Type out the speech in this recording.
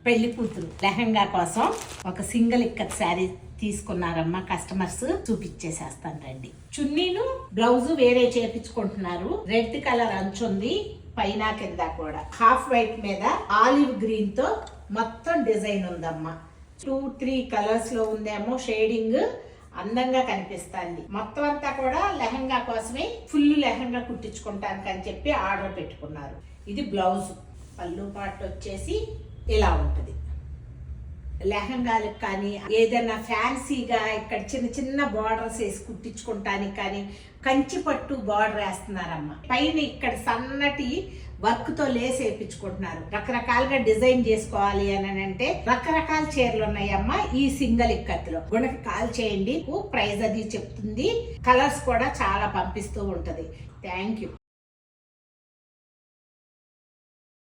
పెళ్లి కూతురు లెహంగా కోసం ఒక సింగిల్ ఇక్కత్ శారీ తీసుకున్నారమ్మా కస్టమర్స్. చూపించేసేస్తాను రండి. చున్నీను బ్లౌజ్ వేరే చేపించుకుంటున్నారు. రెడ్ కలర్ అంచు ఉంది పైన కింద కూడా. హాఫ్ వైట్ మీద ఆలివ్ గ్రీన్ తో మొత్తం డిజైన్ ఉందమ్మా. 2-3 కలర్స్ లో ఉందేమో షేడింగ్. అందంగా కనిపిస్తుంది. మొత్తం అంతా కూడా లెహంగా కోసమే ఫుల్ లెహంగా కుట్టించుకుంటానికి అని చెప్పి ఆర్డర్ పెట్టుకున్నారు. ఇది బ్లౌజ్. పళ్ళు పాటు వచ్చేసి ఇలా ఉంటుంది. లెహంగాలకు కానీ ఏదైనా ఫ్యాన్సీగా ఇక్కడ చిన్న చిన్న బార్డర్స్ వేసి కుట్టించుకుంటానికి కానీ కంచి పట్టు బార్డర్ వేస్తున్నారమ్మ. పైన ఇక్కడ సన్నటి వర్క్ తో లేస్ వేయించుకుంటున్నారు. రకరకాలుగా డిజైన్ చేసుకోవాలి అని అంటే రకరకాల చీరలు ఉన్నాయమ్మా ఈ సింగిల్ ఇక్కత్లో. గుణకి కాల్ చేయండి. ప్రైజ్ అది చెప్తుంది. కలర్స్ కూడా చాలా పంపిస్తూ ఉంటది. Thank you.